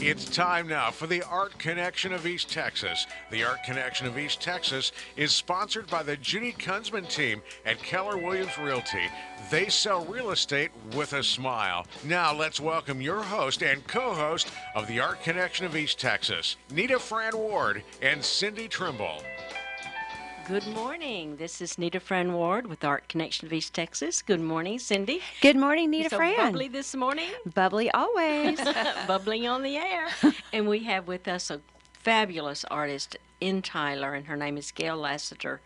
It's time now for the Art Connection of East Texas. The Art Connection of East Texas is sponsored by the Judy Kunzman team at Keller Williams Realty. They sell real estate with a smile. Now let's welcome your host and co-host of the Art Connection of East Texas, Nita Fran Ward and Cindy Trimble. Good morning. This is Nita Fran Ward with Art Connection of East Texas. Good morning, Cindy. Good morning, Nita Fran. Bubbly this morning. Bubbly always. Bubbling on the air. And we have with us a fabulous artist in Tyler, and her name is Gale Lassiter.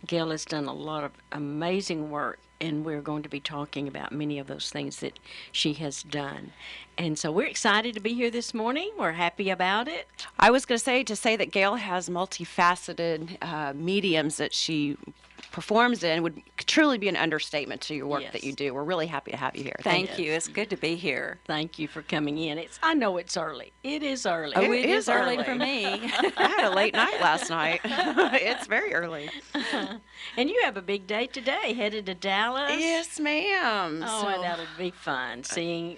Gale has done a lot of amazing work, and we're going to be talking about many of those things that she has done. And so we're excited to be here this morning. We're happy about it. I was going to say that Gale has multifaceted mediums that she performs in would truly be an understatement to your work that you do. We're really happy to have you here. Thank you. It's good to be here. Thank you for coming in. I know it's early. It is early. Oh, it is early for me. I had a late night last night. It's very early. And you have a big day today, headed to Dallas. Yes, ma'am. Oh, and that'll be fun, seeing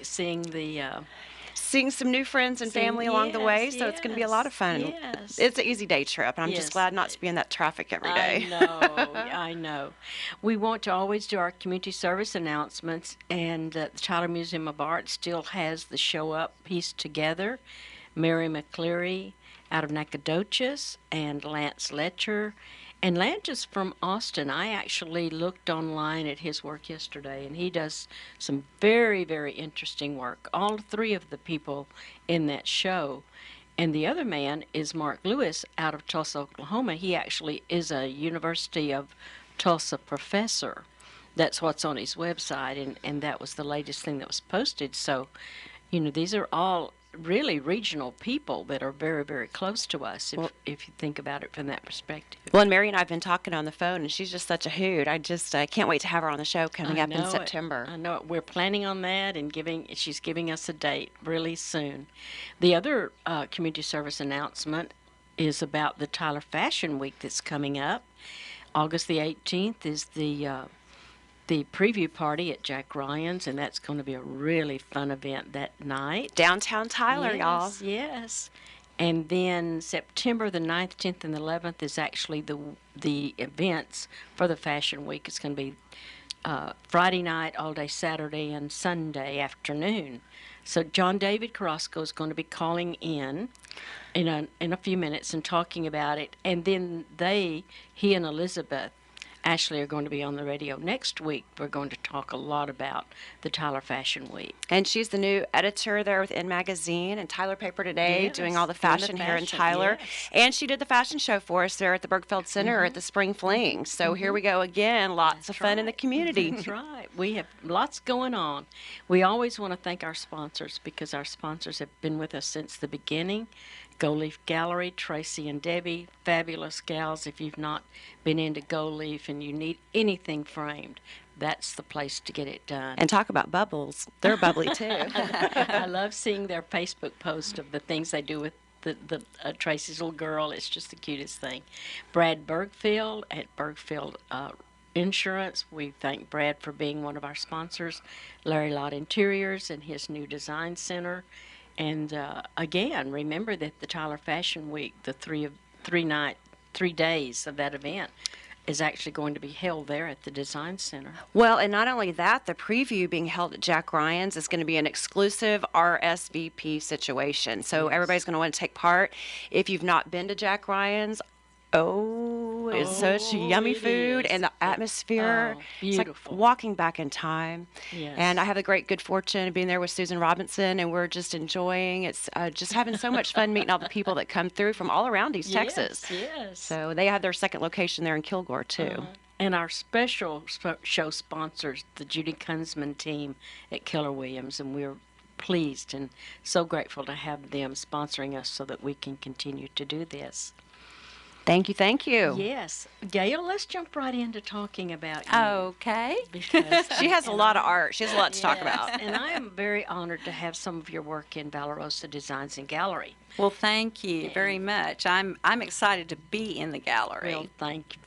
some new friends and family along the way, so it's going to be a lot of fun. Yes. It's an easy day trip, and I'm just glad not to be in that traffic every day. I know. We want to always do our community service announcements, and the Tyler Museum of Art still has the Show Up piece together. Mary McCleary out of Nacogdoches and Lance Letcher. And Lance is from Austin. I actually looked online at his work yesterday, and he does some very, very interesting work. All three of the people in that show. And the other man is Mark Lewis out of Tulsa, Oklahoma. He actually is a University of Tulsa professor. That's what's on his website, and that was the latest thing that was posted. So, these are all really regional people that are very, very close to us, if you think about it from that perspective. Well, and Mary and I have been talking on the phone, and she's just such a hoot. I can't wait to have her on the show coming up in September. I know it. We're planning on that, and she's giving us a date really soon. The other community service announcement is about the Tyler Fashion Week that's coming up. August the 18th is the preview party at Jack Ryan's, and that's going to be a really fun event that night. Downtown Tyler, y'all. Yes. And then September the 9th, 10th, and 11th is actually the events for the Fashion Week. It's going to be Friday night, all day Saturday, and Sunday afternoon. So John David Carrasco is going to be calling in a few minutes and talking about it. And then he and Elizabeth Ashley are going to be on the radio next week. We're going to talk a lot about the Tyler Fashion Week. And she's the new editor there with In Magazine and Tyler Paper Today, doing all the fashion here in Tyler. Yes. And she did the fashion show for us there at the Bergfeld Center at the Spring Fling. So here we go again, lots of fun in the community. That's right. We have lots going on. We always want to thank our sponsors, because our sponsors have been with us since the beginning. Go Leaf Gallery, Tracy and Debbie, fabulous gals. If you've not been into Go Leaf and you need anything framed, that's the place to get it done. And talk about bubbles. They're bubbly, too. I love seeing their Facebook post of the things they do with the Tracy's little girl. It's just the cutest thing. Brad Bergfield at Bergfield Insurance. We thank Brad for being one of our sponsors. Larry Lott Interiors and his new design center. And again, remember that the Tyler Fashion Week, the 3 days of that event, is actually going to be held there at the Design Center. Well, and not only that, the preview being held at Jack Ryan's is going to be an exclusive RSVP situation. So everybody's going to want to take part. If you've not been to Jack Ryan's, it's such yummy food, and the atmosphere. Beautiful. It's like walking back in time. Yes. And I have the great good fortune of being there with Susan Robinson, and we're just enjoying. It's just having so much fun meeting all the people that come through from all around East Texas. Yes. So they have their second location there in Kilgore, too. And our special show sponsors, the Judy Kunzman team at Keller Williams, and we're pleased and so grateful to have them sponsoring us so that we can continue to do this. Thank you, thank you. Yes. Gale, let's jump right into talking about you. Okay. Because she has a lot of art. She has a lot to talk about. And I am very honored to have some of your work in Valorosa Designs and Gallery. Well, thank you very much. I'm excited to be in the gallery. Well, thank you.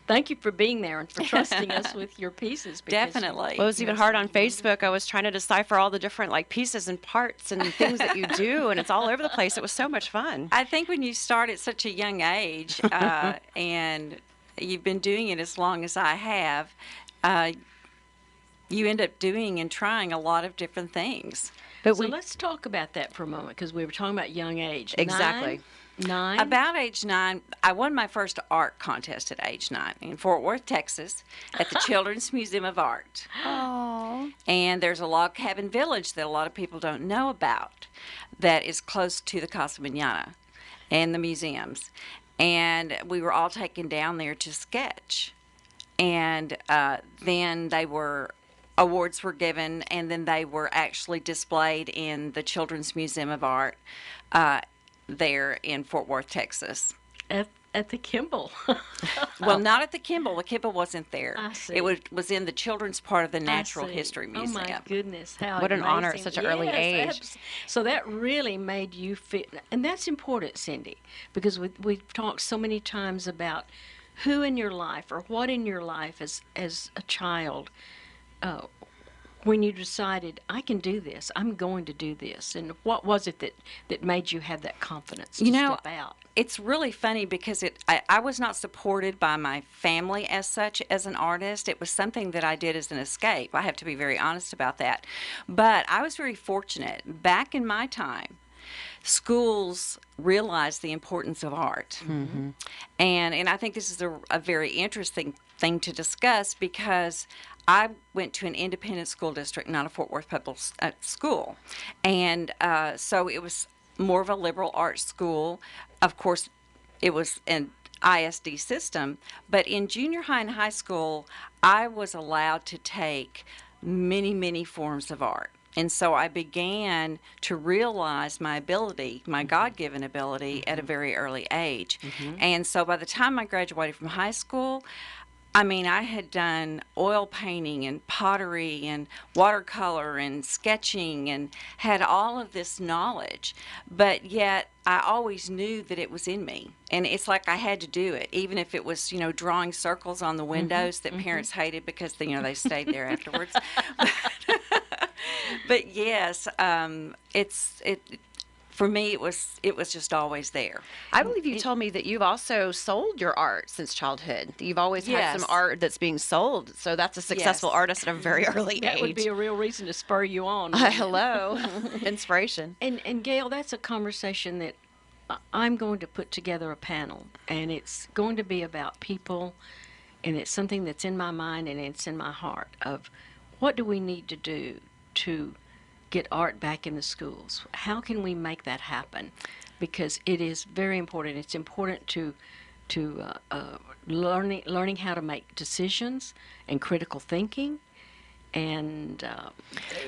Thank you for being there and for trusting us with your pieces. because Definitely. Well, it was even hard on Facebook. I was trying to decipher all the different like pieces and parts and things that you do, and it's all over the place. It was so much fun. I think when you start at such a young age, and you've been doing it as long as I have, you end up doing and trying a lot of different things. But So let's talk about that for a moment, because we were talking about young age. Exactly. Nine? About age 9, I won my first art contest at age 9 in Fort Worth, Texas, at the Children's Museum of Art. Oh. And there's a log cabin village that a lot of people don't know about that is close to the Casa Mañana and the museums. And we were all taken down there to sketch. And then awards were given, and then they were actually displayed in the Children's Museum of Art there in Fort Worth, Texas. At the Kimball. Well, not at the Kimball. The Kimball wasn't there. I see. It was in the children's part of the I Natural see. History Museum. Oh, my goodness. How What an honor at amazing. such an early age. So that really made you feel, and that's important, Cindy, because we've talked so many times about who in your life or what in your life as a child, when you decided, I can do this, I'm going to do this, and what was it that made you have that confidence to step out? It's really funny because I was not supported by my family as such as an artist. It was something that I did as an escape. I have to be very honest about that. But I was very fortunate. Back in my time, schools realized the importance of art. Mm-hmm. And I think this is a very interesting thing to discuss because I went to an independent school district, not a Fort Worth public school. And so it was more of a liberal arts school. Of course, it was an ISD system. But in junior high and high school, I was allowed to take many, many forms of art. And so I began to realize my ability, my God-given ability, at a very early age. Mm-hmm. And so by the time I graduated from high school, I mean, I had done oil painting and pottery and watercolor and sketching and had all of this knowledge, but yet I always knew that it was in me. And it's like I had to do it, even if it was, drawing circles on the windows that parents hated because, they stayed there afterwards. But yes, for me, it was just always there. I believe you told me that you've also sold your art since childhood. You've always had some art that's being sold. So that's a successful artist at a very early age. That would be a real reason to spur you on. Hello. Inspiration. And Gale, that's a conversation that I'm going to put together a panel. And it's going to be about people. And it's something that's in my mind and it's in my heart of what do we need to do to get art back in the schools? How can we make that happen? Because it is very important. It's important to learning how to make decisions and critical thinking, and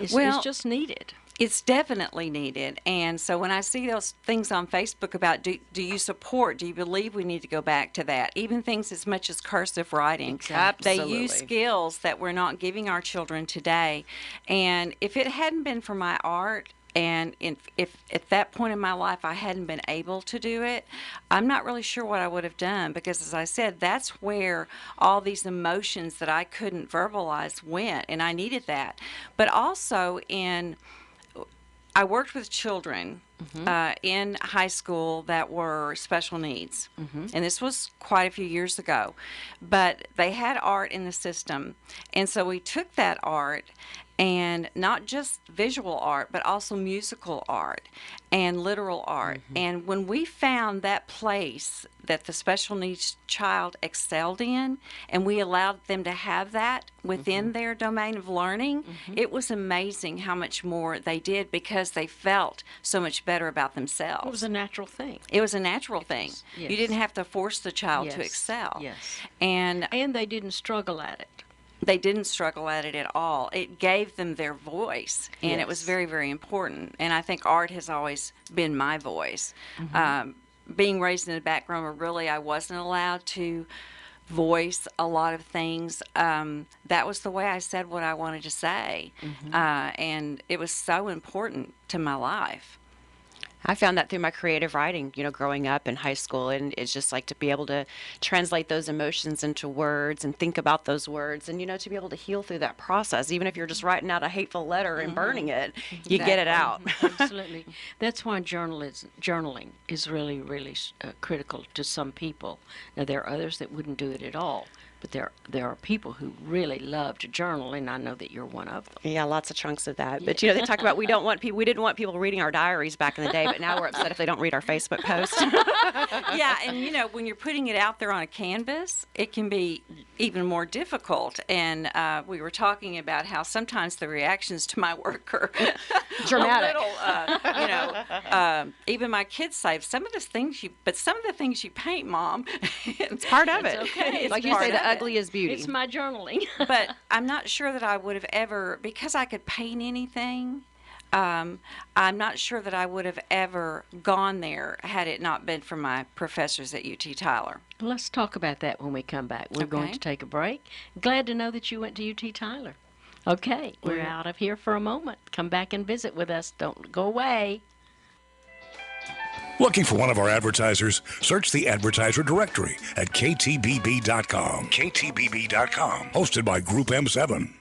it's just needed. It's definitely needed. And so when I see those things on Facebook about do you support, do you believe we need to go back to that? Even things as much as cursive writing. Exactly. They use skills that we're not giving our children today. And if it hadn't been for my art, and if at that point in my life I hadn't been able to do it, I'm not really sure what I would have done, because as I said, that's where all these emotions that I couldn't verbalize went, and I needed that. But also I worked with children in high school that were special needs, and this was quite a few years ago, but they had art in the system, and so we took that art, and not just visual art, but also musical art and literal art. And when we found that place that the special needs child excelled in, and we allowed them to have that within their domain of learning, it was amazing how much more they did, because they felt so much better about themselves. It was a natural thing. It was a natural thing. Yes. You didn't have to force the child to Yes. excel. Yes. And they didn't struggle at it. they didn't struggle at it at all. It gave them their voice, and it was Yes. very, very important. And I think art has always been my voice. Being raised in a background where really I wasn't allowed to voice a lot of things, that was the way I said what I wanted to say. And it was so important to my life. I found that through my creative writing, growing up in high school. And it's just like to be able to translate those emotions into words and think about those words and, to be able to heal through that process. Even if you're just writing out a hateful letter and burning it, you get it out. Absolutely. That's why journaling is really, really critical to some people. Now, there are others that wouldn't do it at all. But there are people who really love to journal, and I know that you're one of them. Yeah, lots of chunks of that. But they talk about we didn't want people reading our diaries back in the day, but now we're upset if they don't read our Facebook post. Yeah, and when you're putting it out there on a canvas, it can be even more difficult. And we were talking about how sometimes the reactions to my work are dramatic. Even my kids say some of the things you paint, Mom. It's part of it. Okay. Like you say, the ugly is beauty. It's my journaling. But I'm not sure that I would have ever, because I could paint anything, I'm not sure that I would have ever gone there had it not been for my professors at UT Tyler. Let's talk about that when we come back. We're going to take a break. Glad to know that you went to UT Tyler. Okay, we're out of here for a moment. Come back and visit with us. Don't go away. Looking for one of our advertisers? Search the advertiser directory at ktbb.com. ktbb.com. Hosted by Group M7.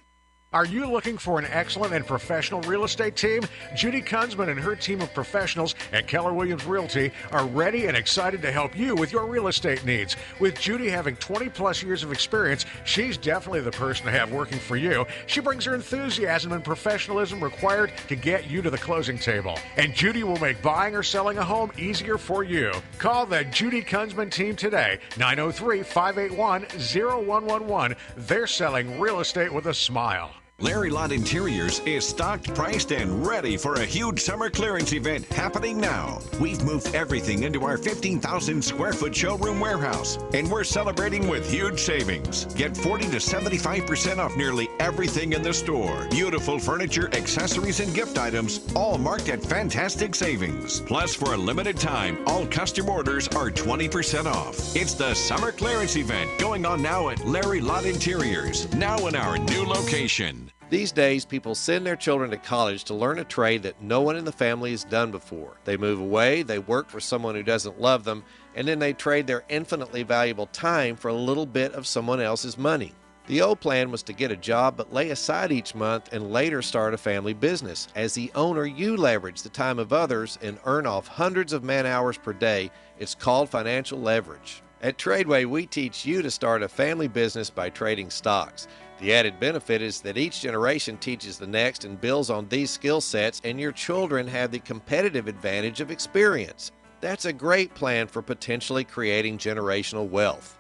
Are you looking for an excellent and professional real estate team? Judy Kunzman and her team of professionals at Keller Williams Realty are ready and excited to help you with your real estate needs. With Judy having 20-plus years of experience, she's definitely the person to have working for you. She brings her enthusiasm and professionalism required to get you to the closing table. And Judy will make buying or selling a home easier for you. Call the Judy Kunzman team today, 903-581-0111. They're selling real estate with a smile. Larry Lott Interiors is stocked, priced, and ready for a huge summer clearance event happening now. We've moved everything into our 15,000 square foot showroom warehouse, and we're celebrating with huge savings. Get 40 to 75% off nearly everything in the store. Beautiful furniture, accessories, and gift items, all marked at fantastic savings. Plus, for a limited time, all custom orders are 20% off. It's the summer clearance event going on now at Larry Lott Interiors, now in our new location. These days, people send their children to college to learn a trade that no one in the family has done before. They move away, they work for someone who doesn't love them, and then they trade their infinitely valuable time for a little bit of someone else's money. The old plan was to get a job but lay aside each month and later start a family business. As the owner, you leverage the time of others and earn off hundreds of man-hours per day. It's called financial leverage. At Tradeway, we teach you to start a family business by trading stocks. The added benefit is that each generation teaches the next and builds on these skill sets, and your children have the competitive advantage of experience. That's a great plan for potentially creating generational wealth.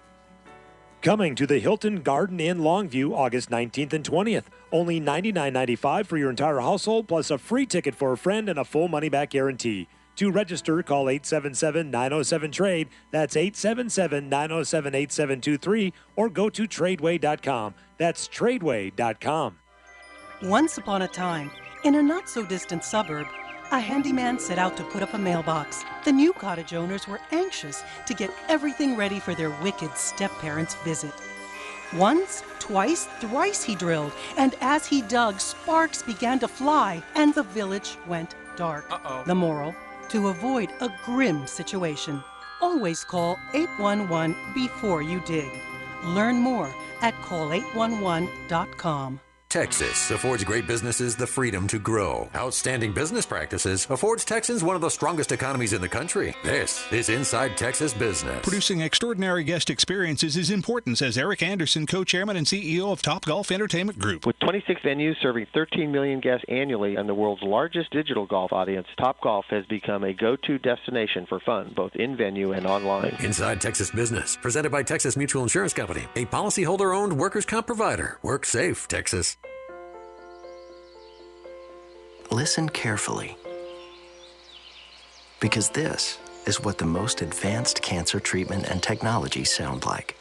Coming to the Hilton Garden Inn Longview August 19th and 20th. Only $99.95 for your entire household, plus a free ticket for a friend and a full money-back guarantee. To register, call 877-907-TRADE. That's 877-907-8723, or go to Tradeway.com. That's Tradeway.com. Once upon a time, in a not-so-distant suburb, a handyman set out to put up a mailbox. The new cottage owners were anxious to get everything ready for their wicked step-parents' visit. Once, twice, thrice he drilled, and as he dug, sparks began to fly, and the village went dark. The moral: to avoid a grim situation, always call 811 before you dig. Learn more at call811.com. Texas affords great businesses the freedom to grow. Outstanding business practices affords Texans one of the strongest economies in the country. This is Inside Texas Business. Producing extraordinary guest experiences is important, says Eric Anderson, co-chairman and CEO of Topgolf Entertainment Group. With 26 venues serving 13 million guests annually and the world's largest digital golf audience, Topgolf has become a go-to destination for fun, both in-venue and online. Inside Texas Business, presented by Texas Mutual Insurance Company, a policyholder-owned workers' comp provider. Work safe, Texas. Listen carefully, because this is what the most advanced cancer treatment and technology sound like.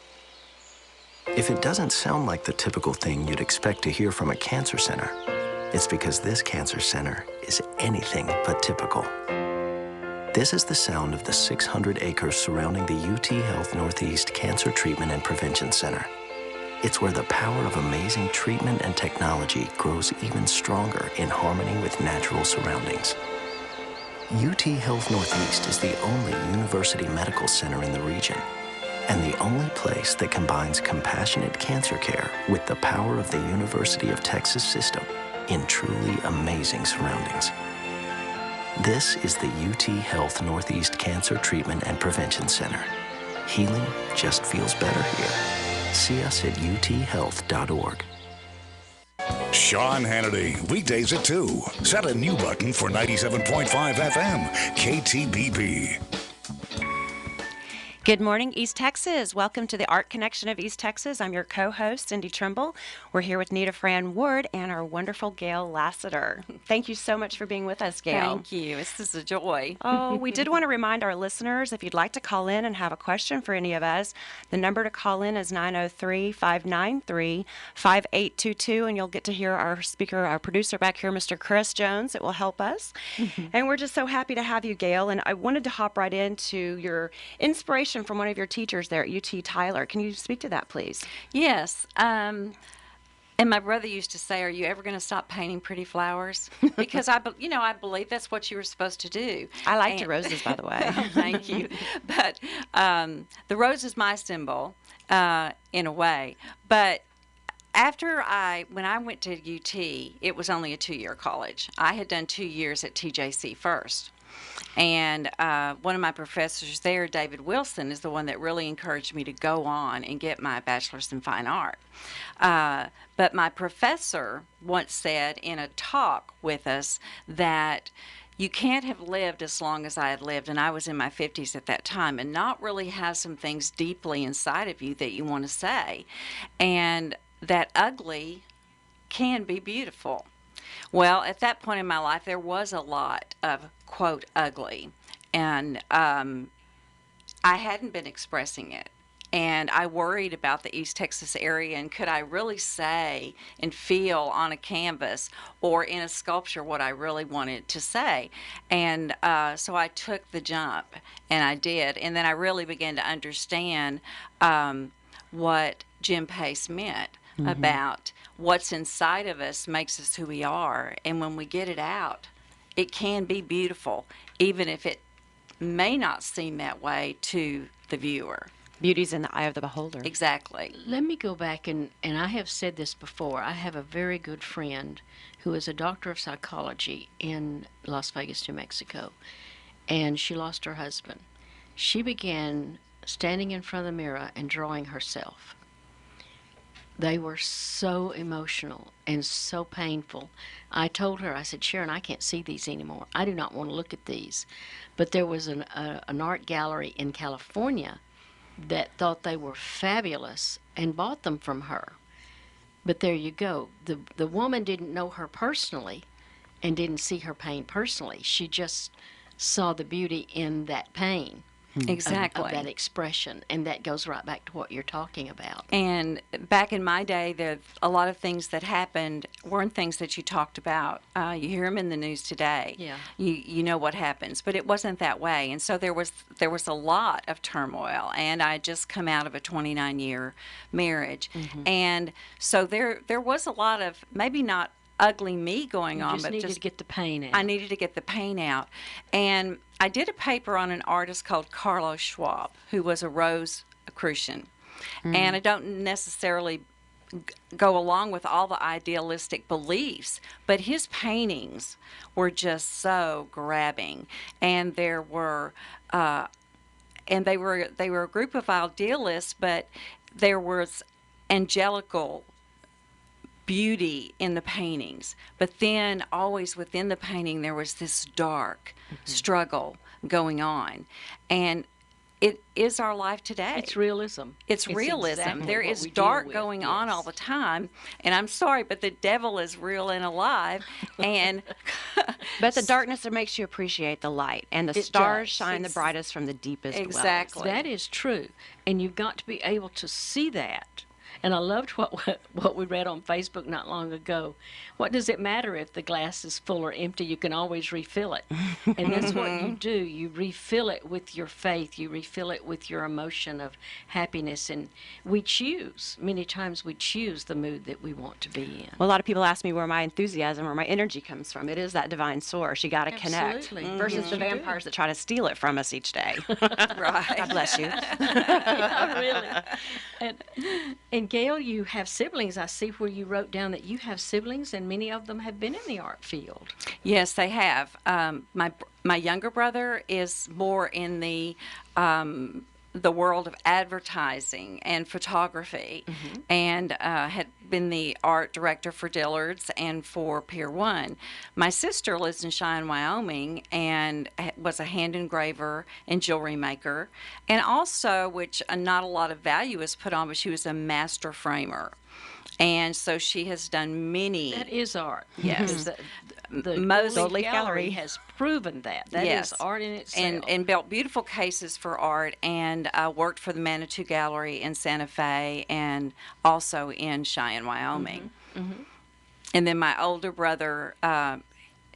If it doesn't sound like the typical thing you'd expect to hear from a cancer center, it's because this cancer center is anything but typical. This is the sound of the 600 acres surrounding the UT Health Northeast Cancer Treatment and Prevention Center. It's where the power of amazing treatment and technology grows even stronger in harmony with natural surroundings. UT Health Northeast is the only university medical center in the region, and the only place that combines compassionate cancer care with the power of the University of Texas system in truly amazing surroundings. This is the UT Health Northeast Cancer Treatment and Prevention Center. Healing just feels better here. See us at uthealth.org. Sean Hannity, weekdays at 2. Set a new button for 97.5 FM, KTBB. Good morning, East Texas. Welcome to the Art Connection of East Texas. I'm your co-host, Cindy Trimble. We're here with Nita Fran Ward and our wonderful Gale Lassiter. Thank you so much for being with us, Gale. Thank you. This is a joy. Oh, we did want to remind our listeners, if you'd like to call in and have a question for any of us, the number to call in is 903-593-5822, and you'll get to hear our speaker, our producer back here, Mr. Chris Jones. It will help us. And we're just so happy to have you, Gale. And I wanted to hop right into your inspiration from one of your teachers there at UT Tyler. Can you speak to that, please? Yes. And my brother used to say, "Are you ever going to stop painting pretty flowers?" Because I believe that's what you were supposed to do. I like the roses, by the way. Thank you. But the rose is my symbol, in a way. But when I went to UT, it was only a 2-year college. I had done 2 years at TJC first. And one of my professors there, David Wilson, is the one that really encouraged me to go on and get my bachelor's in fine art. But my professor once said in a talk with us that you can't have lived as long as I had lived, and I was in my 50s at that time, and not really have some things deeply inside of you that you want to say. And that ugly can be beautiful. Well, at that point in my life, there was a lot of, quote, ugly. And I hadn't been expressing it. And I worried about the East Texas area, and could I really say and feel on a canvas or in a sculpture what I really wanted to say? And so I took the jump, and I did. And then I really began to understand what Jim Pace meant about what's inside of us makes us who we are. And when we get it out, it can be beautiful, even if it may not seem that way to the viewer. Beauty's in the eye of the beholder. Exactly. Let me go back, and I have said this before. I have a very good friend who is a doctor of psychology in Las Vegas, New Mexico, and she lost her husband. She began standing in front of the mirror and drawing herself. They were so emotional and so painful. I told her, I said, "Sharon, I can't see these anymore. I do not want to look at these." But there was an art gallery in California that thought they were fabulous and bought them from her. But there you go. The woman didn't know her personally and didn't see her pain personally. She just saw the beauty in that pain. Exactly. Of that expression, and that goes right back to what you're talking about. And back in my day, there a lot of things that happened weren't things that you talked about. You hear them in the news today. Yeah. You know what happens, but it wasn't that way. And so there was a lot of turmoil. And I had just come out of a 29-year marriage, and so there was a lot of maybe not ugly me going on, but just to get the pain out. I needed to get the pain out. And I did a paper on an artist called Carlos Schwab, who was a Rosicrucian. And I don't necessarily go along with all the idealistic beliefs, but his paintings were just so grabbing. And there were and they were a group of idealists, but there was angelical beauty in the paintings, but then always within the painting there was this dark struggle going on, and it is our life today. It's realism. It's realism. Exactly there is dark going on all the time, and I'm sorry, but the devil is real and alive. And but the darkness that makes you appreciate the light, and the stars shine the brightest from the deepest wells. Exactly. That is true, and you've got to be able to see that And I loved what we read on Facebook not long ago. What does it matter if the glass is full or empty? You can always refill it. And that's what you do. You refill it with your faith. You refill it with your emotion of happiness. And we choose, many times we choose the mood that we want to be in. Well, a lot of people ask me where my enthusiasm or my energy comes from. It is that divine source. You got to connect versus the vampires that try to steal it from us each day. Right. God bless you. Yeah, really. And Gale, you have siblings. I see where you wrote down that you have siblings, and many of them have been in the art field. Yes, they have. My younger brother is more in the world of advertising and photography, and had been the art director for Dillard's and for Pier 1. My sister lives in Cheyenne, Wyoming, and was a hand engraver and jewelry maker, and also, which not a lot of value is put on, but she was a master framer. And so she has done many. That is art. Yes. The most Gold Leaf Gallery has proven that. That is art in itself. And built beautiful cases for art, and worked for the Manitou Gallery in Santa Fe and also in Cheyenne, Wyoming. And then my older brother,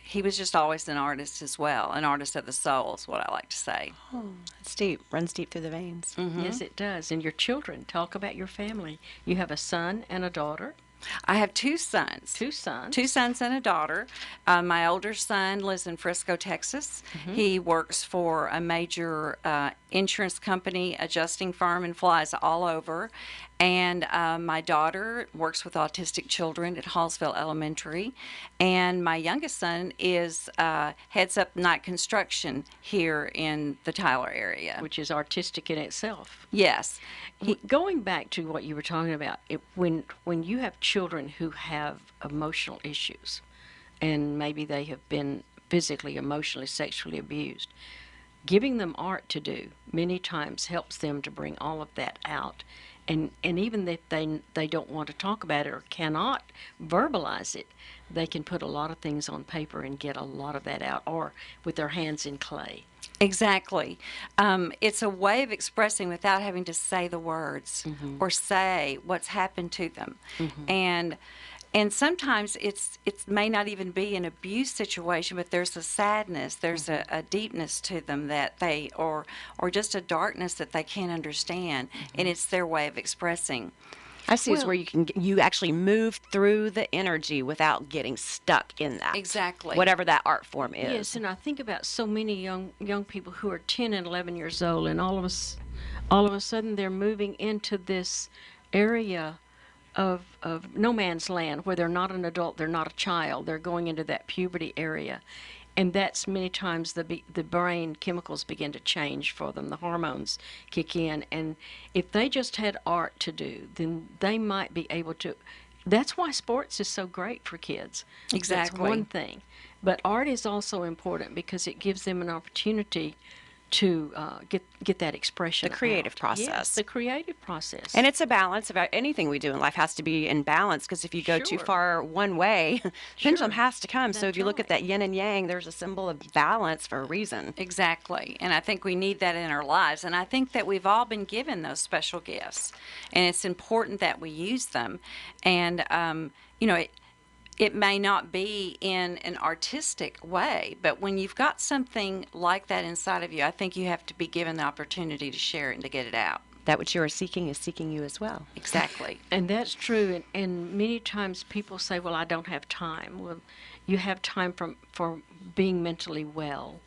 he was just always an artist as well, an artist of the soul is what I like to say. Oh, it's deep, runs deep through the veins. Yes, it does. And your children, talk about your family. You have a son and a daughter. I have two sons. Two sons. Two sons and a daughter. My older son lives in Frisco, Texas. He works for a major insurance company, adjusting firm, and flies all over. And my daughter works with autistic children at Hallsville Elementary. And my youngest son heads up night construction here in the Tyler area. Which is artistic in itself. Yes. Going back to what you were talking about, when you have children who have emotional issues, and maybe they have been physically, emotionally, sexually abused, giving them art to do many times helps them to bring all of that out. And even if they don't want to talk about it or cannot verbalize it, they can put a lot of things on paper and get a lot of that out, or with their hands in clay. Exactly. It's a way of expressing without having to say the words or say what's happened to them. And sometimes it may not even be an abuse situation, but there's a sadness, there's a deepness to them that they, or just a darkness that they can't understand, and it's their way of expressing. I see is where you actually move through the energy without getting stuck in that. Exactly. Whatever that art form is. Yes, and I think about so many young people who are 10 and 11 years old, and all of a sudden they're moving into this area of no man's land where they're not an adult, they're not a child, they're going into that puberty area. And that's many times the brain chemicals begin to change for them. The hormones kick in. And if they just had art to do, then they might be able to. That's why sports is so great for kids. Exactly. That's one thing. But art is also important because it gives them an opportunity to get that expression. The creative out. process. Yes, the creative process. And it's a balance. About anything we do in life has to be in balance, because if you go too far one way, pendulum has to come. So if you look at that yin and yang, there's a symbol of balance for a reason. Exactly. And I think we need that in our lives. And I think that we've all been given those special gifts. And it's important that we use them. And, it may not be in an artistic way, but when you've got something like that inside of you, I think you have to be given the opportunity to share it and to get it out. That which you are seeking is seeking you as well. Exactly. And that's true. And many times people say, well, I don't have time. Well, you have time for being mentally well.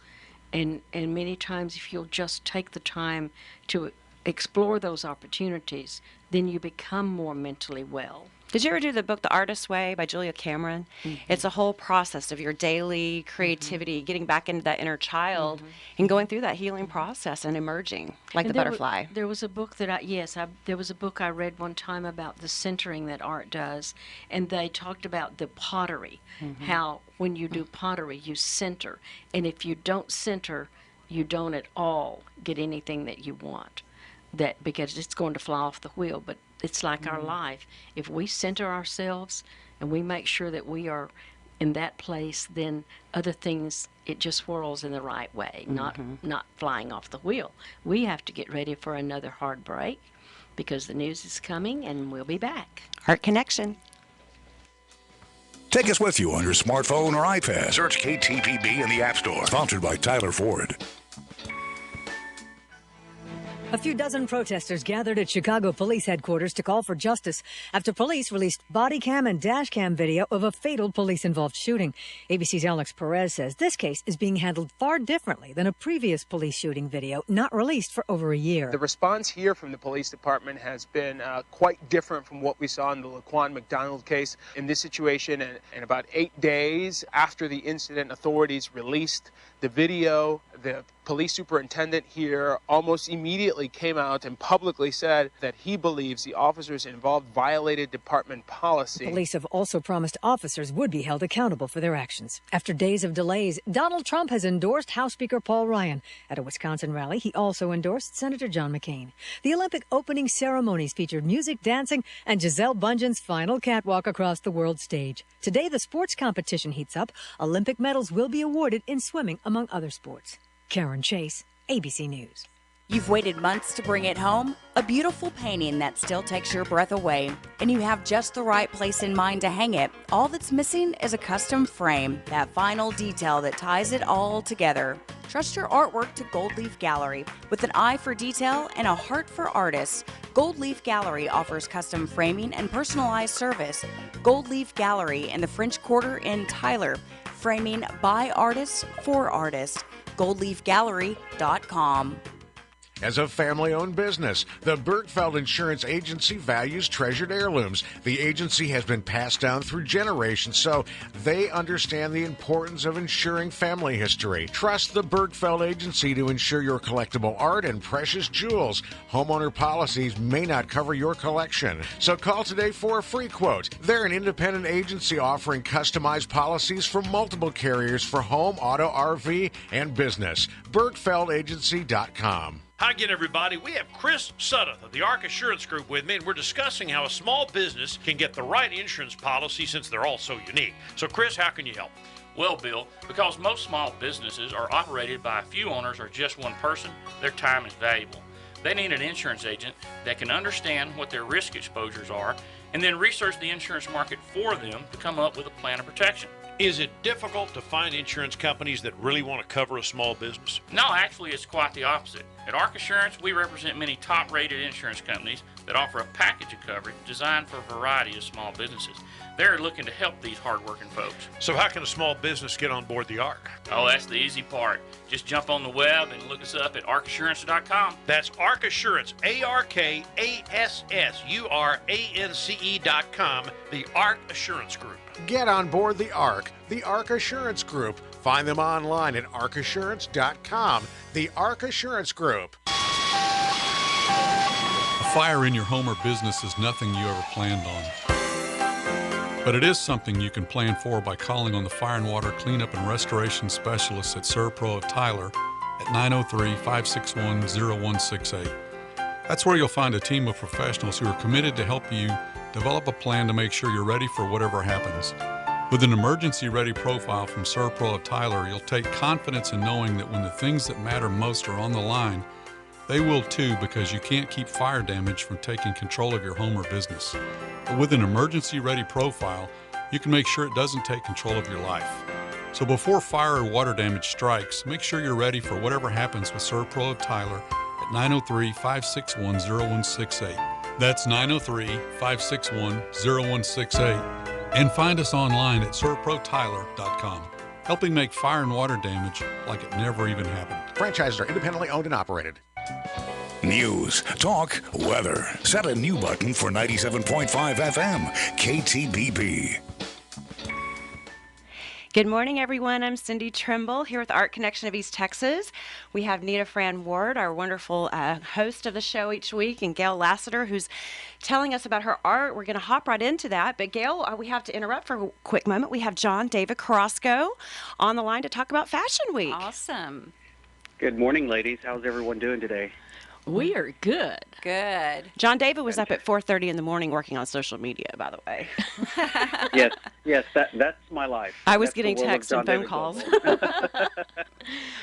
And many times if you'll just take the time to explore those opportunities, then you become more mentally well. Did you ever do the book The Artist's Way by Julia Cameron? It's a whole process of your daily creativity, getting back into that inner child and going through that healing process and emerging like the butterfly. There was a book that there was a book I read one time about the centering that art does, and they talked about the pottery, how when you do pottery you center, and if you don't center, you don't at all get anything that you want, that because it's going to fly off the wheel. But it's like our life. If we center ourselves and we make sure that we are in that place, then other things, it just whirls in the right way, not flying off the wheel. We have to get ready for another hard break, because the news is coming, and we'll be back. Art Connection. Take us with you on your smartphone or iPad. Search KTBB in the App Store. Sponsored by Tyler Ford. A few dozen protesters gathered at Chicago police headquarters to call for justice after police released body cam and dash cam video of a fatal police-involved shooting. ABC's Alex Perez says this case is being handled far differently than a previous police shooting video not released for over a year. The response here from the police department has been quite different from what we saw in the Laquan McDonald case. In this situation, and about 8 days after the incident, authorities released the video. The police superintendent here almost immediately came out and publicly said that he believes the officers involved violated department policy. Police have also promised officers would be held accountable for their actions. After days of delays, Donald Trump has endorsed House Speaker Paul Ryan. At a Wisconsin rally, he also endorsed Senator John McCain. The Olympic opening ceremonies featured music, dancing, and Gisele Bundchen's final catwalk across the world stage. Today, the sports competition heats up. Olympic medals will be awarded in swimming, among other sports. Karen Chase, ABC News. You've waited months to bring it home? A beautiful painting that still takes your breath away, and you have just the right place in mind to hang it. All that's missing is a custom frame, that final detail that ties it all together. Trust your artwork to Gold Leaf Gallery. With an eye for detail and a heart for artists, Gold Leaf Gallery offers custom framing and personalized service. Gold Leaf Gallery in the French Quarter in Tyler. Framing by artists for artists. GoldLeafGallery.com. As a family-owned business, the Bergfeld Insurance Agency values treasured heirlooms. The agency has been passed down through generations, so they understand the importance of ensuring family history. Trust the Bergfeld Agency to insure your collectible art and precious jewels. Homeowner policies may not cover your collection, so call today for a free quote. They're an independent agency offering customized policies from multiple carriers for home, auto, RV, and business. BergfeldAgency.com. Hi again, everybody. We have Chris Sudduth of the ARC Assurance Group with me, and we're discussing how a small business can get the right insurance policy since they're all so unique. So, Chris, how can you help? Well, Bill, because most small businesses are operated by a few owners or just one person, their time is valuable. They need an insurance agent that can understand what their risk exposures are and then research the insurance market for them to come up with a plan of protection. Is it difficult to find insurance companies that really want to cover a small business? No, actually, it's quite the opposite. At ARC Assurance, we represent many top-rated insurance companies that offer a package of coverage designed for a variety of small businesses. They're looking to help these hard-working folks. So how can a small business get on board the ARC? Oh, that's the easy part. Just jump on the web and look us up at arcassurance.com. That's ARC Assurance, ARKASSURANCE.com, the ARC Assurance Group. Get on board the ARC Assurance Group. Find them online at arcassurance.com, the ARC Assurance Group. A fire in your home or business is nothing you ever planned on. But it is something you can plan for by calling on the Fire and Water Cleanup and Restoration Specialists at Serpro of Tyler at 903-561-0168. That's where you'll find a team of professionals who are committed to help you develop a plan to make sure you're ready for whatever happens. With an emergency-ready profile from Serpro of Tyler, you'll take confidence in knowing that when the things that matter most are on the line, they will too, because you can't keep fire damage from taking control of your home or business. But with an emergency-ready profile, you can make sure it doesn't take control of your life. So before fire or water damage strikes, make sure you're ready for whatever happens with Serpro of Tyler at 903-561-0168. That's 903-561-0168. And find us online at serprotyler.com, helping make fire and water damage like it never even happened. Franchises are independently owned and operated. News, talk, weather. Set a new button for 97.5 FM, KTBB. Good morning, everyone. I'm Cindy Trimble here with Art Connection of East Texas. We have Nita Fran Ward, our wonderful host of the show each week, and Gale Lassiter, who's telling us about her art. We're going to hop right into that. But Gale, we have to interrupt for a quick moment. We have John David Carrasco on the line to talk about Fashion Week. Awesome. Good morning, ladies. How's everyone doing today? We are good. Good. John David was up at 4:30 in the morning working on social media, by the way. Yes, that's my life. I was That's getting the world of texts and John phone David calls.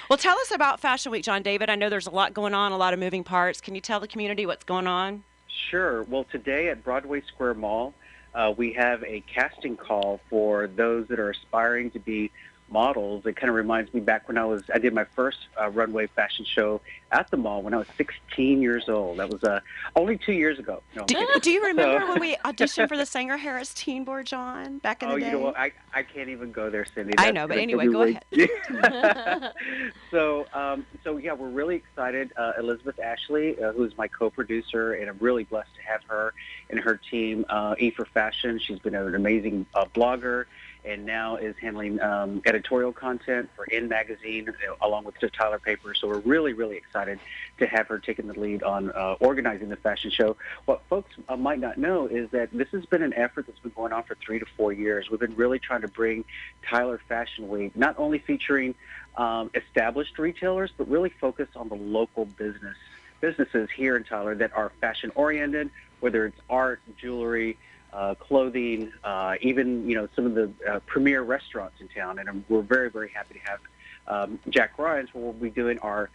Well, tell us about Fashion Week, John David. I know there's a lot going on, a lot of moving parts. Can you tell the community what's going on? Sure. Well, today at Broadway Square Mall, we have a casting call for those that are aspiring to be models. It kind of reminds me back when I did my first runway fashion show at the mall when I was 16 years old. That was only 2 years ago. No, Do you remember when we auditioned for the Sanger Harris Teen Board, John, back in the day? You know what? I can't even go there, Cindy. I know, but anyway, go ahead. So yeah, we're really excited. Elizabeth Ashley, who's my co-producer, and I'm really blessed to have her and her team, E for Fashion. She's been an amazing blogger, and now is handling editorial content for In Magazine, along with the Tyler paper. So we're really, really excited to have her taking the lead on organizing the fashion show. What folks might not know is that this has been an effort that's been going on for 3 to 4 years. We've been really trying to bring Tyler Fashion Week, not only featuring established retailers, but really focus on the local businesses here in Tyler that are fashion-oriented, whether it's art, jewelry, clothing, even some of the premier restaurants in town, and we're very, very happy to have Jack Ryan's, where we'll be doing our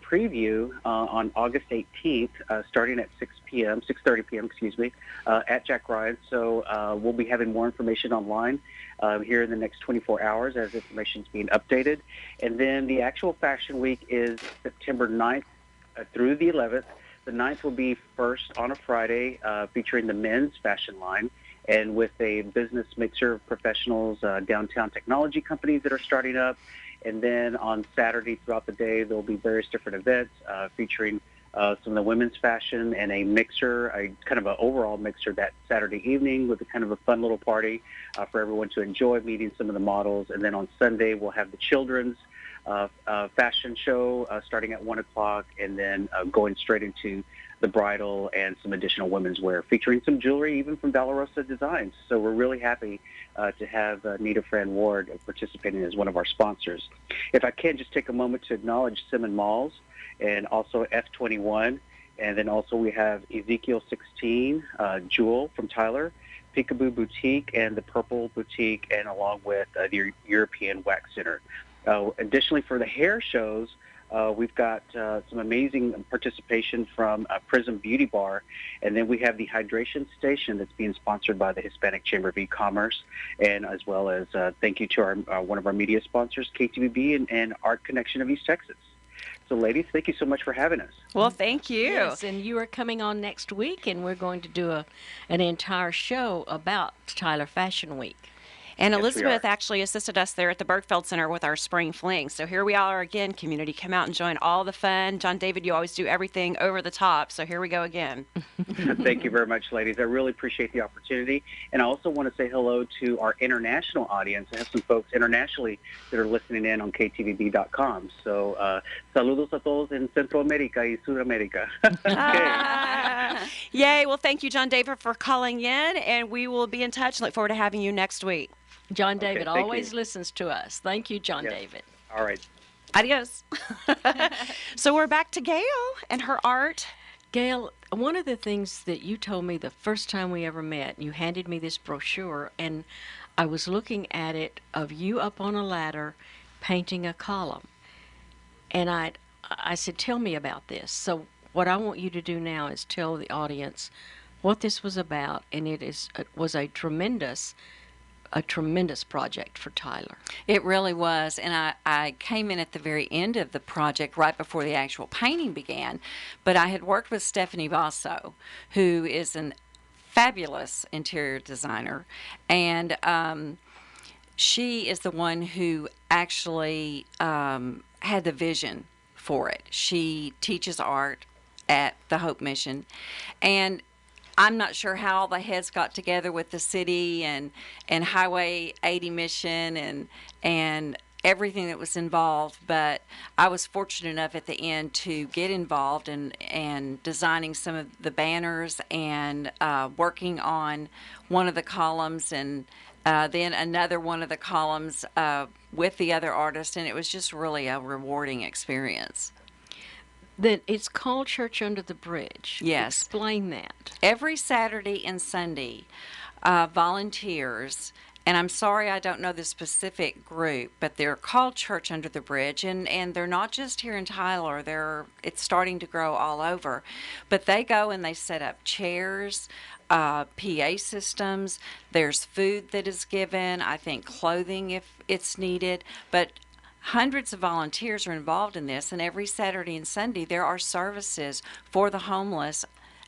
preview on August 18th, starting at 6:30 p.m. At Jack Ryan's. So we'll be having more information online here in the next 24 hours as information is being updated, and then the actual Fashion Week is September 9th through the 11th. The 9th will be first on a Friday, featuring the men's fashion line, and with a business mixer of professionals, downtown technology companies that are starting up. And then on Saturday throughout the day, there will be various different events featuring some of the women's fashion and a mixer, a kind of an overall mixer that Saturday evening with a kind of a fun little party for everyone to enjoy, meeting some of the models. And then on Sunday, we'll have the children's fashion show starting at 1 o'clock, and then going straight into the bridal and some additional women's wear, featuring some jewelry even from Valorosa Designs. So we're really happy to have Nita Fran Ward participating as one of our sponsors. If I can just take a moment to acknowledge Simon Malls and also F21, and then also we have Ezekiel 16, Jewel from Tyler, Peekaboo Boutique, and the Purple Boutique, and along with the European Wax Center. Additionally, for the hair shows, we've got some amazing participation from Prism Beauty Bar, and then we have the Hydration Station that's being sponsored by the Hispanic Chamber of E-Commerce, and as well as thank you to our one of our media sponsors, KTBB and Art Connection of East Texas. So, ladies, thank you so much for having us. Well, thank you. Yes, and you are coming on next week, and we're going to do an entire show about Tyler Fashion Week. And Elizabeth actually assisted us there at the Bergfeld Center with our spring fling. So here we are again, community. Come out and join all the fun. John David, you always do everything over the top. So here we go again. Thank you very much, ladies. I really appreciate the opportunity. And I also want to say hello to our international audience. I have some folks internationally that are listening in on KTBB.com. So saludos a todos en Centroamérica y Sudamérica. Okay. Yay. Well, thank you, John David, for calling in. And we will be in touch. Look forward to having you next week. John David always listens to us. Thank you, John David. All right. Adios. So we're back to Gale and her art. Gale, one of the things that you told me the first time we ever met, you handed me this brochure, and I was looking at it of you up on a ladder painting a column. And I said, tell me about this. So what I want you to do now is tell the audience what this was about, and it was a tremendous project for Tyler. It really was, and I came in at the very end of the project, right before the actual painting began, but I had worked with Stephanie Vaso, who is an fabulous interior designer, and she is the one who actually had the vision for it. She teaches art at the Hope Mission, and I'm not sure how all the heads got together with the city and Highway 80 Mission and everything that was involved, but I was fortunate enough at the end to get involved in designing some of the banners and working on one of the columns and then another one of the columns with the other artists, and it was just really a rewarding experience. Then it's called Church Under the Bridge. Yes. Explain that. Every Saturday and Sunday, volunteers and I'm sorry I don't know the specific group, but they're called Church Under the Bridge, and they're not just here in Tyler. It's starting to grow all over. But they go and they set up chairs, PA systems. There's food that is given, I think clothing if it's needed. But hundreds of volunteers are involved in this, and every Saturday and Sunday there are services for the homeless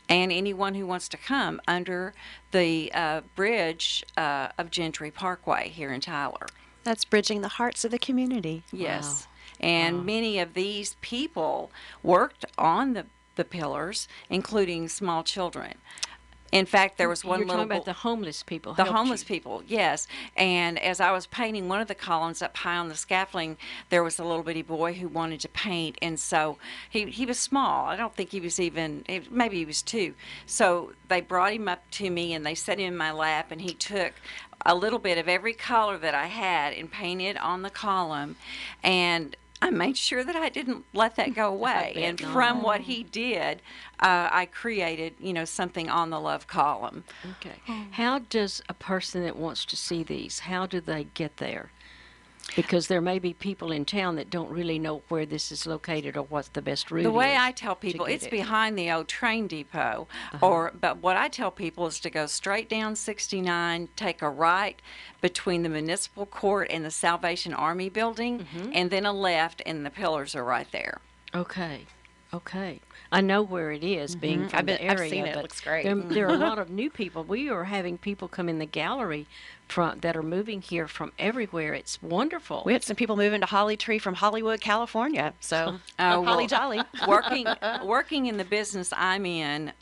and anyone who wants to come under the bridge of Gentry Parkway here in Tyler. That's bridging the hearts of the community. Yes. Wow. And many of these people worked on the pillars, including small children. In fact, there was one You're little talking about the homeless people. The helped homeless you. people, yes. And as I was painting one of the columns up high on the scaffolding, there was a little bitty boy who wanted to paint. And so he was small. I don't think he was even, maybe he was 2. So they brought him up to me and they set him in my lap, and he took a little bit of every color that I had and painted on the column. And I made sure that I didn't let that go away. And from what he did, I created, something on the love column. Okay. How does a person that wants to see these, how do they get there? Because there may be people in town that don't really know where this is located or what the best route is. The way I tell people, get it's it. behind the old train depot. But what I tell people is to go straight down 69, take a right between the municipal court and the Salvation Army building, and then a left, and the pillars are right there. Okay. I know where it is, being from the area. I've seen it. But It looks great. There are a lot of new people. We are having people come in the gallery that are moving here from everywhere. It's wonderful. We had some people moving to Holly Tree from Hollywood, California. So, Holly Jolly. Working in the business I'm in,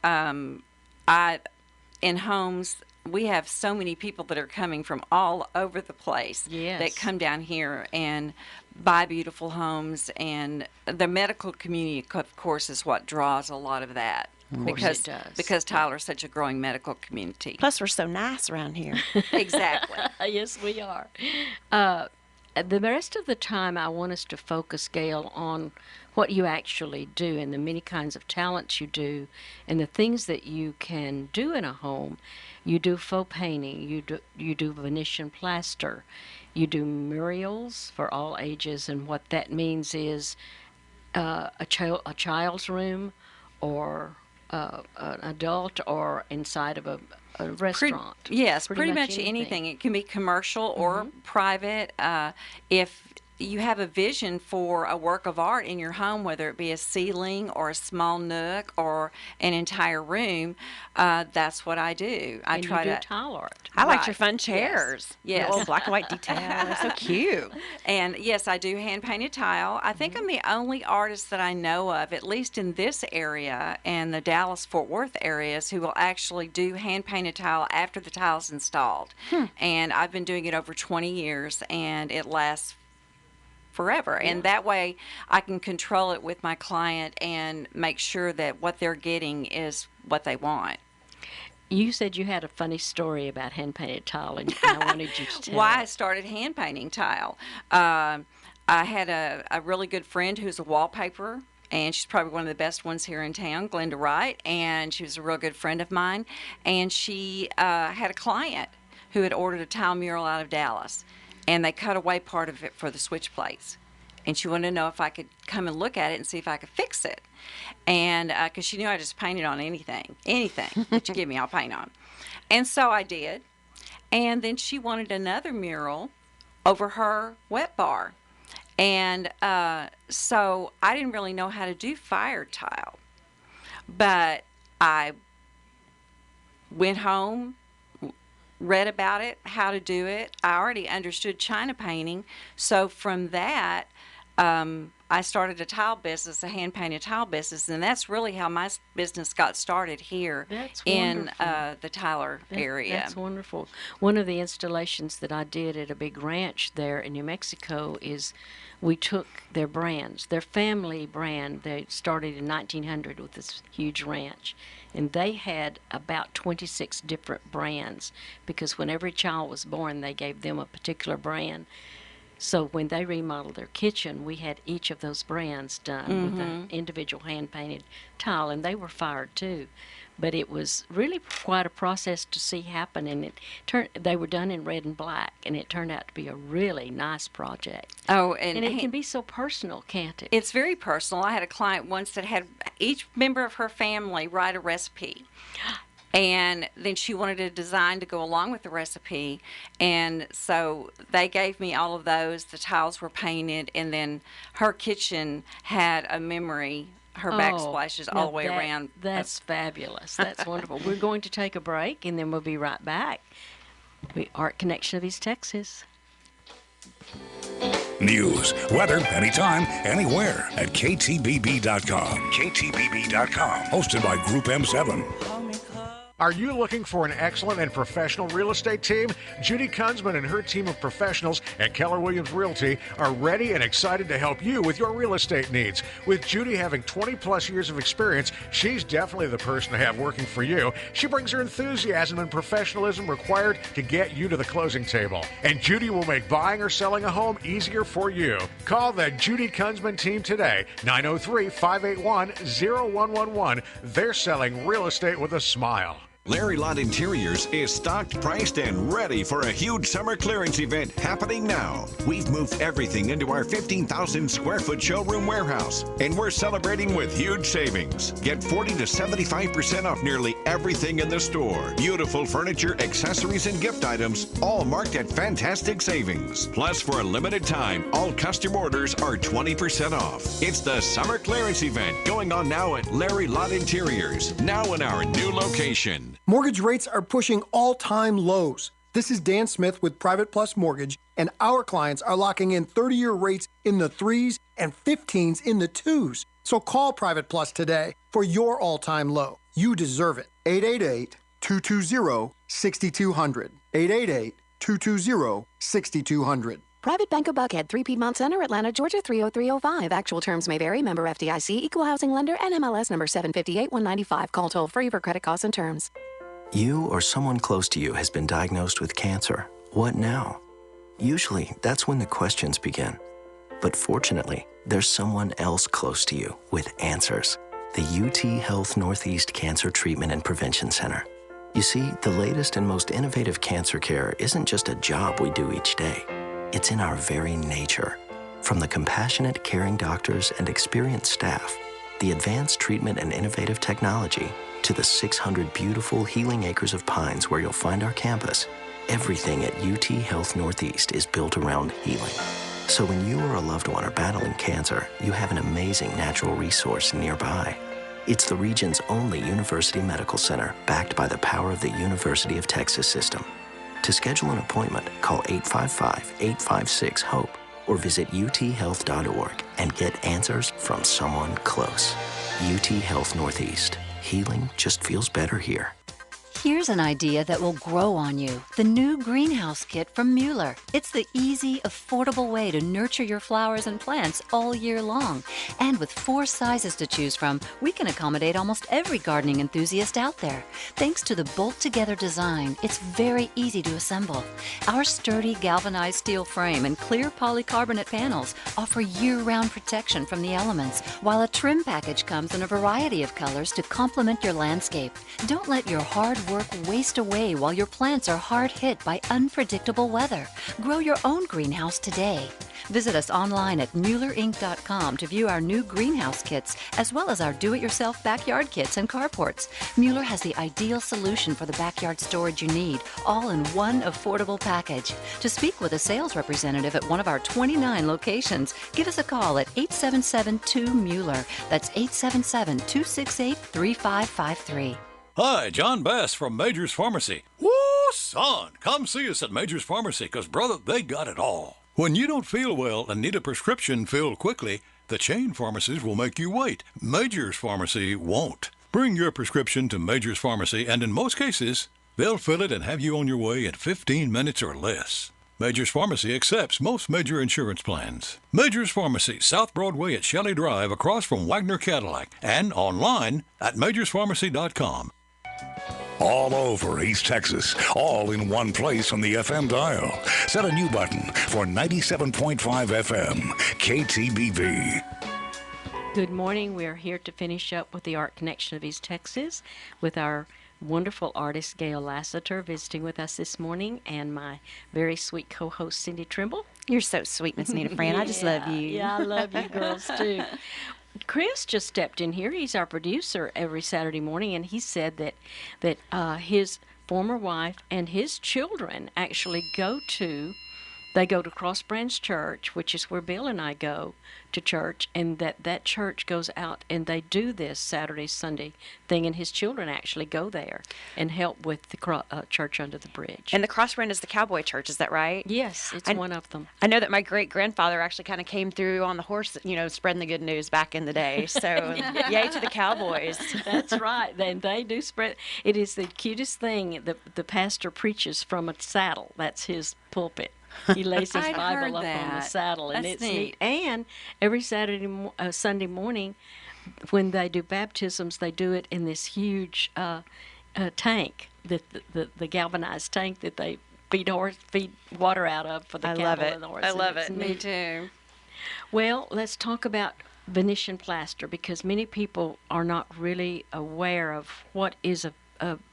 in homes, we have so many people that are coming from all over the place that come down here and buy beautiful homes, and the medical community, of course, is what draws a lot of that. Because Tyler's such a growing medical community. Plus, we're so nice around here. Exactly. Yes, we are. The rest of the time, I want us to focus, Gale, on what you actually do and the many kinds of talents you do and the things that you can do in a home. You do faux painting. You do Venetian plaster. You do murals for all ages, and what that means is a child's room or an adult or inside of a restaurant. Pretty much anything. It can be commercial or private. If you have a vision for a work of art in your home, whether it be a ceiling or a small nook or an entire room, that's what I do. I try to tile art. I liked your fun chairs. Yes. The old black and white detail. They're so cute. And yes, I do hand painted tile. I think I'm the only artist that I know of, at least in this area and the Dallas-Fort Worth areas, who will actually do hand painted tile after the tile's installed. And I've been doing it over 20 years, and it lasts forever. And that way I can control it with my client and make sure that what they're getting is what they want. You said you had a funny story about hand-painted tile, and I wanted you to tell Why I started hand-painting tile. I had a really good friend who's a wallpaper, and she's probably one of the best ones here in town, Glenda Wright, and she was a real good friend of mine. And she had a client who had ordered a tile mural out of Dallas, and they cut away part of it for the switch plates. And she wanted to know if I could come and look at it and see if I could fix it. And because she knew I just painted on anything that you give me, I'll paint on. And so I did. And then she wanted another mural over her wet bar. And so I didn't really know how to do fire tile. But I went home, read about it, how to do it. I already understood China painting. So from that, I started a tile business, a hand-painted tile business, and that's really how my business got started here in the Tyler area. That's wonderful. One of the installations that I did at a big ranch there in New Mexico is we took their brands, their family brand. They started in 1900 with this huge ranch, and they had about 26 different brands because when every child was born, they gave them a particular brand. So when they remodeled their kitchen, we had each of those brands done with an individual hand-painted tile, and they were fired too. But it was really quite a process to see happen, and they were done in red and black, and it turned out to be a really nice project. Oh, and it can be so personal, can't it? It's very personal. I had a client once that had each member of her family write a recipe. And then she wanted a design to go along with the recipe. And so they gave me all of those. The tiles were painted. And then her kitchen had a memory, her backsplashes all the way around. That's fabulous. That's wonderful. We're going to take a break, and then we'll be right back. Art Connection of East Texas. News, weather, anytime, anywhere at KTBB.com. KTBB.com. Hosted by Group M7. Are you looking for an excellent and professional real estate team? Judy Kunzman and her team of professionals at Keller Williams Realty are ready and excited to help you with your real estate needs. With Judy having 20 plus years of experience, she's definitely the person to have working for you. She brings her enthusiasm and professionalism required to get you to the closing table. And Judy will make buying or selling a home easier for you. Call the Judy Kunzman team today, 903-581-0111. They're selling real estate with a smile. Larry Lott Interiors is stocked, priced, and ready for a huge summer clearance event happening now. We've moved everything into our 15,000 square foot showroom warehouse, and we're celebrating with huge savings. Get 40 to 75% off nearly everything in the store. Beautiful furniture, accessories, and gift items, all marked at fantastic savings. Plus, for a limited time, all custom orders are 20% off. It's the summer clearance event going on now at Larry Lott Interiors, now in our new location. Mortgage rates are pushing all-time lows. This is Dan Smith with Private Plus Mortgage, and our clients are locking in 30-year rates in the 3s and 15s in the 2s. So call Private Plus today for your all-time low. You deserve it. 888-220-6200. 888-220-6200. Private Bank of Buckhead, 3 Piedmont Center, Atlanta, Georgia, 30305. Actual terms may vary. Member FDIC, Equal Housing Lender, and MLS number 758-195. Call toll-free for credit costs and terms. You or someone close to you has been diagnosed with cancer. What now? Usually, that's when the questions begin. But fortunately, there's someone else close to you with answers. The UT Health Northeast Cancer Treatment and Prevention Center. You see, the latest and most innovative cancer care isn't just a job we do each day. It's in our very nature. From the compassionate, caring doctors and experienced staff, the advanced treatment and innovative technology, to the 600 beautiful healing acres of pines where you'll find our campus, everything at UT Health Northeast is built around healing. So when you or a loved one are battling cancer, you have an amazing natural resource nearby. It's the region's only university medical center backed by the power of the University of Texas system. To schedule an appointment, call 855-856-HOPE or visit uthealth.org and get answers from someone close. UT Health Northeast. Healing just feels better here. Here's an idea that will grow on you. The new greenhouse kit from Mueller. It's the easy, affordable way to nurture your flowers and plants all year long. And with 4 sizes to choose from, we can accommodate almost every gardening enthusiast out there. Thanks to the bolt-together design, it's very easy to assemble. Our sturdy galvanized steel frame and clear polycarbonate panels offer year-round protection from the elements, while a trim package comes in a variety of colors to complement your landscape. Don't let your hard work waste away while your plants are hard hit by unpredictable weather. Grow your own greenhouse today. Visit us online at MuellerInc.com to view our new greenhouse kits, as well as our do-it-yourself backyard kits and carports. Mueller has the ideal solution for the backyard storage you need, all in one affordable package. To speak with a sales representative at one of our 29 locations, give us a call at 877-2-MUELLER. That's 877-268-3553. Hi, John Bass from Major's Pharmacy. Woo, son, come see us at Major's Pharmacy, because, brother, they got it all. When you don't feel well and need a prescription filled quickly, the chain pharmacies will make you wait. Major's Pharmacy won't. Bring your prescription to Major's Pharmacy, and in most cases, they'll fill it and have you on your way in 15 minutes or less. Major's Pharmacy accepts most major insurance plans. Major's Pharmacy, South Broadway at Shelley Drive, across from Wagner Cadillac, and online at majorspharmacy.com. all over East Texas, all in one place on the FM dial. Set a new button for 97.5 FM, KTBB. Good morning. We are here to finish up with the Art Connection of East Texas with our wonderful artist, Gale Lassiter, visiting with us this morning, and my very sweet co-host, Cindy Trimble. You're so sweet, Miss Nita Fran. I just love you. Yeah, I love you girls, too. Chris just stepped in here. He's our producer every Saturday morning, and he said that his former wife and his children actually go to Cross Branch Church, which is where Bill and I go to church, and that church goes out and they do this Saturday, Sunday thing, and his children actually go there and help with the church under the bridge. And the Cross Branch is the cowboy church, is that right? Yes, it's one of them. I know that my great-grandfather actually kind of came through on the horse, spreading the good news back in the day. So yay to the cowboys. That's right. They do spread. It is the cutest thing. The pastor preaches from a saddle. That's his pulpit. He lays his Bible up on the saddle, and it's neat. And every Sunday morning, when they do baptisms, they do it in this huge tank, the galvanized tank that they feed water out of for the cattle and the horses. I love it. Me too. Well, let's talk about Venetian plaster, because many people are not really aware of what is a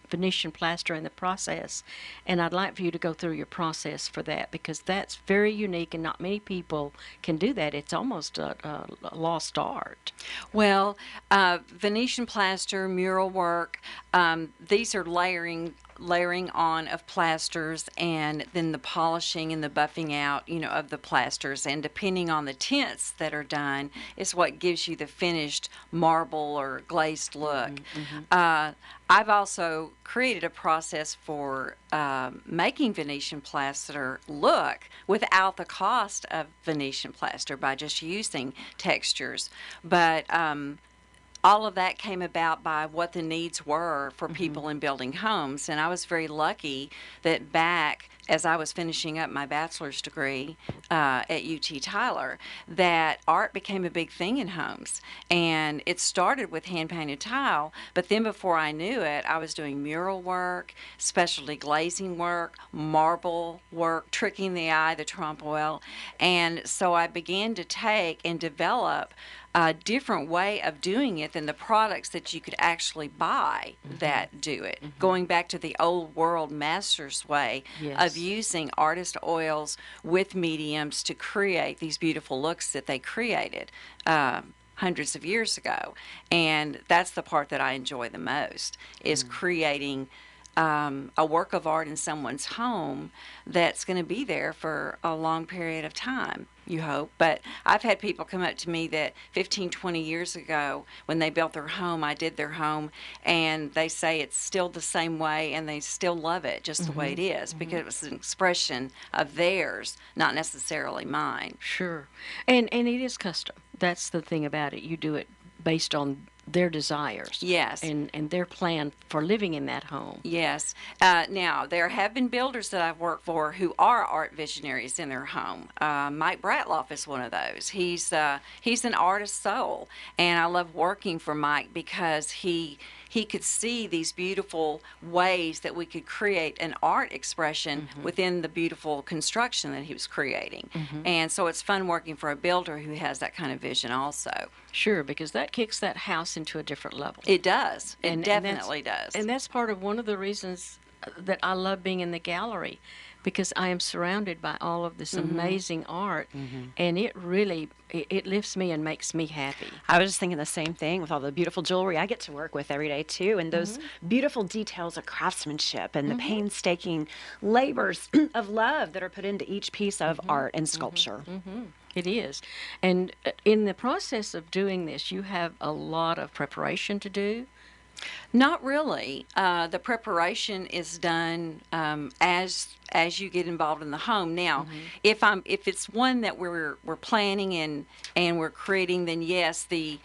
Venetian plaster in the process, and I'd like for you to go through your process for that, because that's very unique and not many people can do that. It's almost a lost art. Well, Venetian plaster, mural work, these are layering on of plasters, and then the polishing and the buffing out, of the plasters, and depending on the tints that are done is what gives you the finished marble or glazed look. I've also created a process for making Venetian plaster look without the cost of Venetian plaster by just using textures. But all of that came about by what the needs were for people in building homes. And I was very lucky that back as I was finishing up my bachelor's degree at UT Tyler, that art became a big thing in homes. And it started with hand-painted tile, but then before I knew it, I was doing mural work, specialty glazing work, marble work, tricking the eye, the trompe l'oeil. And so I began to take and develop a different way of doing it than the products that you could actually buy that do it. Going back to the old world master's way of using artist oils with mediums to create these beautiful looks that they created hundreds of years ago. And that's the part that I enjoy the most, is creating a work of art in someone's home that's going to be there for a long period of time, you hope. But I've had people come up to me that 15, 20 years ago, when they built their home, I did their home, and they say it's still the same way, and they still love it just the way it is, because it was an expression of theirs, not necessarily mine. Sure. And it is custom. That's the thing about it. You do it based on their desires. Yes. And their plan for living in that home. Yes. Now, there have been builders that I've worked for who are art visionaries in their home. Mike Bratloff is one of those. He's an artist soul, and I love working for Mike because he could see these beautiful ways that we could create an art expression within the beautiful construction that he was creating. And so it's fun working for a builder who has that kind of vision also. Sure, because that kicks that house into a different level. It does. It definitely does. And that's part of one of the reasons that I love being in the gallery, because I am surrounded by all of this amazing art, and it really, it lifts me and makes me happy. I was just thinking the same thing with all the beautiful jewelry I get to work with every day, too, and those beautiful details of craftsmanship and the painstaking labors of love that are put into each piece of art and sculpture. It is. And in the process of doing this, you have a lot of preparation to do. Not really. The preparation is done as you get involved in the home. Now, if it's one that we're planning and we're creating, then yes, the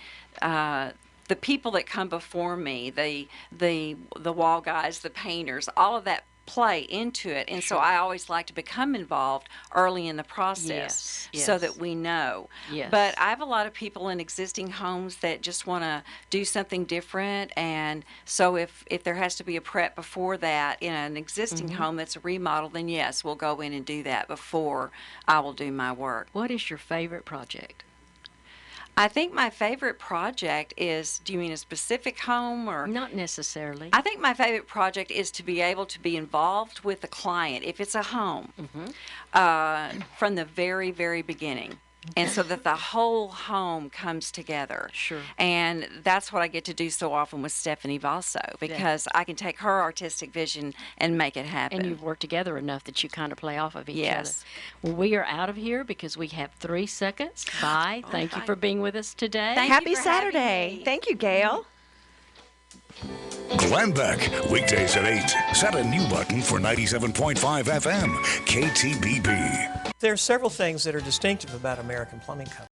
people that come before me, the wall guys, the painters, all of that play into it. And so I always like to become involved early in the process so that we know. Yes. But I have a lot of people in existing homes that just want to do something different. And so if there has to be a prep before that in an existing home that's a remodel, then yes, we'll go in and do that before I will do my work. What is your favorite project? I think my favorite project is, do you mean a specific home or? Not necessarily. I think my favorite project is to be able to be involved with the client, if it's a home, from the very, very beginning. And so that the whole home comes together. Sure. And that's what I get to do so often with Stephanie Vaso, because I can take her artistic vision and make it happen. And you've worked together enough that you kind of play off of each other. Yes. Well, we are out of here because we have 3 seconds. Bye. Thank you for being with us today. Happy Saturday. Thank you, Gale. Glenn Beck, weekdays at 8. Set a new button for 97.5 FM, KTBB. There are several things that are distinctive about American Plumbing Company.